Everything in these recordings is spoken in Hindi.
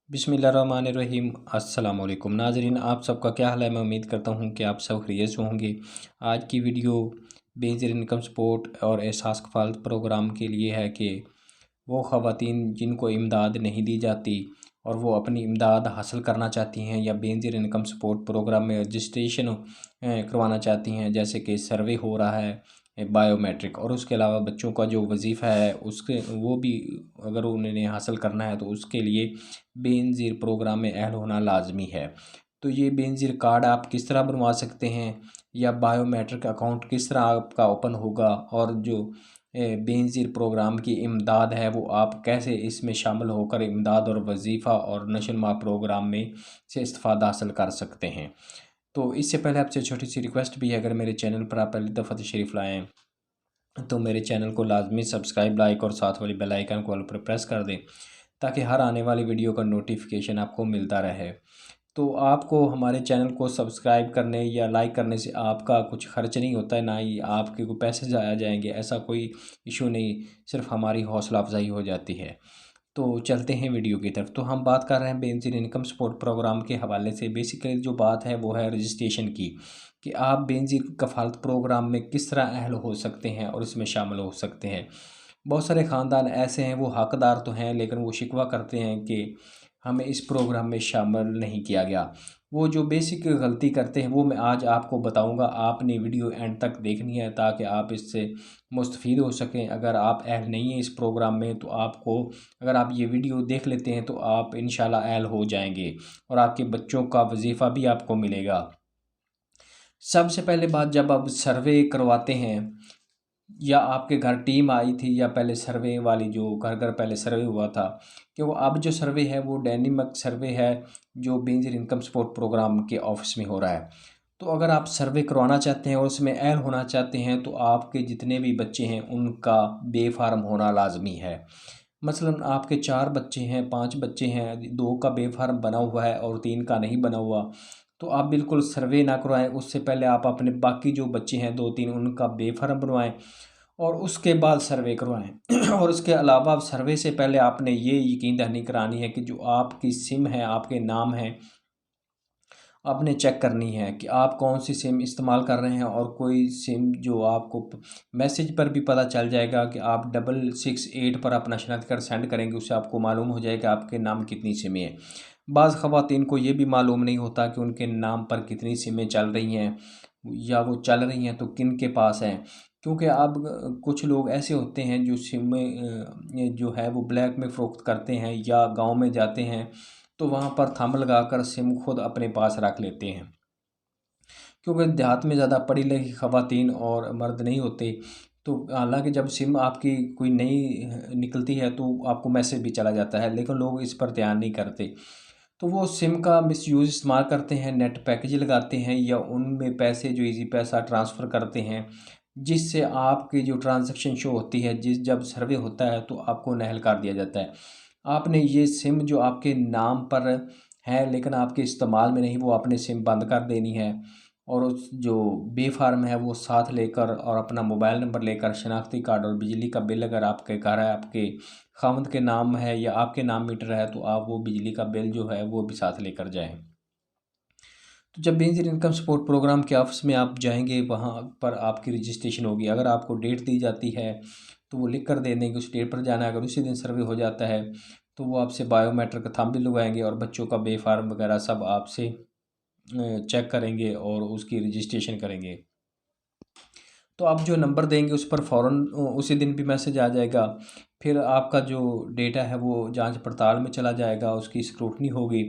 बिस्मिल्लाहिर्रहमानिर्रहीम। अस्सलाम वालेकुम नाज़रीन, आप सबका क्या हाल है। मैं उम्मीद करता हूँ कि आप सब खैरियत से होंगे। आज की वीडियो बेसिक इनकम सपोर्ट और एहसास कफ़ालत प्रोग्राम के लिए है कि वो ख़वातीन जिनको इमदाद नहीं दी जाती और वो अपनी इमदाद हासिल करना चाहती हैं या बेनज़ीर इनकम सपोर्ट प्रोग्राम में रजिस्ट्रेशन करवाना चाहती हैं, जैसे कि सर्वे हो रहा है बायोमेट्रिक, और उसके अलावा बच्चों का जो वजीफ़ा है उसके वो भी अगर उन्होंने हासिल करना है तो उसके लिए बेनज़ीर प्रोग्राम में अहल होना लाजमी है। तो ये बेनज़ीर कार्ड आप किस तरह बनवा सकते हैं या बायोमेट्रिक अकाउंट किस तरह आपका ओपन होगा, और जो बेनज़ीर प्रोग्राम की इमदाद है वो आप कैसे इसमें शामिल होकर इमदाद और वजीफ़ा और नशोनुमा प्रोग्राम में से इस्तिफ़ादा हासिल कर सकते हैं। तो इससे पहले आपसे छोटी सी रिक्वेस्ट भी है, अगर मेरे चैनल पर आप पहली दफ़ा तशरीफ़ लाएँ तो मेरे चैनल को लाजमी सब्सक्राइब, लाइक और साथ वाली बेल आइकन को ऑल पर प्रेस कर दें ताकि हर आने वाली वीडियो का नोटिफिकेशन आपको मिलता रहे। तो आपको हमारे चैनल को सब्सक्राइब करने या लाइक करने से आपका कुछ खर्च नहीं होता है, ना ही आपके कोई पैसे ज़ाया जाएंगे, ऐसा कोई इशू नहीं, सिर्फ हमारी हौसला अफजाई हो जाती है। तो चलते हैं वीडियो की तरफ। तो हम बात कर रहे हैं बेनज़ीर इनकम सपोर्ट प्रोग्राम के हवाले से। बेसिकली जो बात है वो है रजिस्ट्रेशन की, कि आप बेनज़ीर कफ़ालत प्रोग्राम में किस तरह अहल हो सकते हैं और इसमें शामिल हो सकते हैं। बहुत सारे ख़ानदान ऐसे हैं वो हकदार तो हैं लेकिन वो शिकवा करते हैं कि हमें इस प्रोग्राम में शामिल नहीं किया गया। वो जो बेसिक गलती करते हैं वो मैं आज आपको बताऊंगा। आपने वीडियो एंड तक देखनी है ताकि आप इससे मुस्तफ़ीद हो सकें। अगर आप अहल नहीं हैं इस प्रोग्राम में तो आपको, अगर आप ये वीडियो देख लेते हैं तो आप इंशाल्लाह अहल हो जाएंगे और आपके बच्चों का वजीफ़ा भी आपको मिलेगा। सबसे पहले बात, जब आप सर्वे करवाते हैं या आपके घर टीम आई थी या पहले सर्वे वाली जो घर घर पहले सर्वे हुआ था, कि वो अब जो सर्वे है वो डायनेमिक सर्वे है जो बेनज़ीर इनकम सपोर्ट प्रोग्राम के ऑफिस में हो रहा है। तो अगर आप सर्वे करवाना चाहते हैं और उसमें ऐड होना चाहते हैं तो आपके जितने भी बच्चे हैं उनका बे फार्म होना लाजमी है। मसलन आपके 4 बच्चे हैं, 5 बच्चे हैं, 2 का बे फार्म बना हुआ है और 3 का नहीं बना हुआ, तो आप बिल्कुल सर्वे ना करवाएं। उससे पहले आप अपने बाकी जो बच्चे हैं 2-3 उनका बे फार्म बनवाएं और उसके बाद सर्वे करवाएं। और उसके अलावा सर्वे से पहले आपने ये यकीन दहानी करानी है कि जो आपकी सिम है, आपके नाम है, आपने चेक करनी है कि आप कौन सी सिम इस्तेमाल कर रहे हैं। और कोई सिम जो आपको मैसेज पर भी पता चल जाएगा कि आप 668 पर अपना शनाख्ती कार्ड सेंड करेंगे, उससे आपको मालूम हो जाएगा आपके नाम कितनी सिमें हैं। बाज़ ख़वातीन को ये भी मालूम नहीं होता कि उनके नाम पर कितनी सिमें चल रही हैं या वो चल रही हैं तो किन के पास हैं। क्योंकि अब कुछ लोग ऐसे होते हैं जो सिमें जो है वो ब्लैक में फ़रोख्त करते हैं या गांव में जाते हैं तो वहाँ पर थंब लगाकर सिम खुद अपने पास रख लेते हैं। क्योंकि देहात में ज़्यादा पढ़ी लिखी ख़वातीन और मर्द नहीं होते, तो हालांकि जब सिम आपकी कोई नई निकलती है तो आपको मैसेज भी चला जाता है, लेकिन लोग इस पर ध्यान नहीं करते। तो वो सिम का मिसयूज़ इस्तेमाल करते हैं, नेट पैकेज लगाते हैं या उनमें पैसे जो इजी पैसा ट्रांसफ़र करते हैं, जिससे आपकी जो ट्रांजैक्शन शो होती है, जब सर्वे होता है तो आपको नहल कर दिया जाता है। आपने ये सिम जो आपके नाम पर है लेकिन आपके इस्तेमाल में नहीं, वो आपने सिम बंद कर देनी है और उस जो बे फार्म है वो साथ लेकर और अपना मोबाइल नंबर लेकर शनाख्ती कार्ड और बिजली का बिल, अगर आपके घर है, आपके खावंद के नाम है या आपके नाम मीटर है, तो आप वो बिजली का बिल जो है वो भी साथ लेकर जाएं। तो जब बेनज़ीर इनकम सपोर्ट प्रोग्राम के ऑफिस में आप जाएंगे वहाँ पर आपकी रजिस्ट्रेशन होगी। अगर आपको डेट दी जाती है तो वो लिख कर दे देंगे उस डेट पर जाना है। अगर उसी दिन सर्वे हो जाता है तो वो आपसे बायोमेट्रिक थंब भी लगवाएंगे और बच्चों का बे फार्म वगैरह सब आपसे चेक करेंगे और उसकी रजिस्ट्रेशन करेंगे। तो आप जो नंबर देंगे उस पर फ़ौरन उसी दिन भी मैसेज आ जाएगा। फिर आपका जो डेटा है वो जांच पड़ताल में चला जाएगा, उसकी स्क्रूटनी होगी।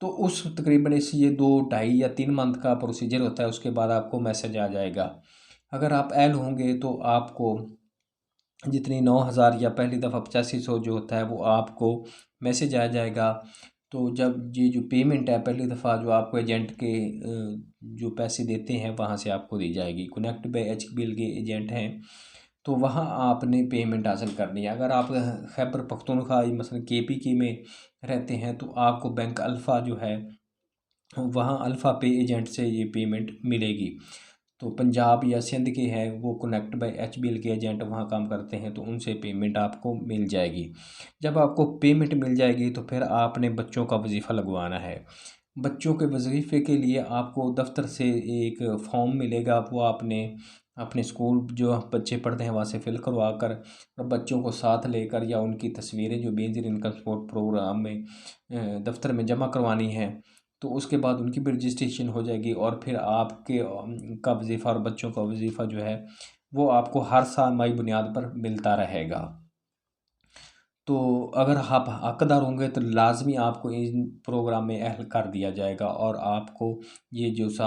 तो उस तकरीबन इस ये 2 ढाई या 3 मंथ का प्रोसीजर होता है, उसके बाद आपको मैसेज आ जाएगा। अगर आप एल होंगे तो आपको जितनी 9,000 या पहली दफ़ा 8500 जो होता है वो आपको मैसेज आ जाएगा। तो जब ये जो पेमेंट है पहली दफ़ा जो आपको एजेंट के जो पैसे देते हैं वहाँ से आपको दी जाएगी। कनेक्ट बाय HBL के एजेंट हैं तो वहाँ आपने पेमेंट हासिल करनी है। अगर आप खैबर पख्तूनख्वा मसलन KPK में रहते हैं तो आपको बैंक अल्फ़ा जो है वहाँ अल्फ़ा पे एजेंट से ये पेमेंट मिलेगी। तो पंजाब या सिंध के हैं वो कनेक्ट बाय HBL के एजेंट वहाँ काम करते हैं, तो उनसे पेमेंट आपको मिल जाएगी। जब आपको पेमेंट मिल जाएगी तो फिर आपने बच्चों का वजीफ़ा लगवाना है। बच्चों के वजीफ़े के लिए आपको दफ्तर से एक फॉर्म मिलेगा, वो आपने अपने स्कूल जो बच्चे पढ़ते हैं वहाँ से फिल करवा कर और बच्चों को साथ लेकर या उनकी तस्वीरें जो बेनज़ीर इनकम सपोर्ट प्रोग्राम में दफ्तर में जमा करवानी है। तो उसके बाद उनकी भी रजिस्ट्रेशन हो जाएगी और फिर आपके का वजीफ़ा और बच्चों का वजीफ़ा जो है वो आपको हर साल माही बुनियाद पर मिलता रहेगा। तो अगर आप हकदार होंगे तो लाजमी आपको इन प्रोग्राम में अहल कर दिया जाएगा और आपको ये जो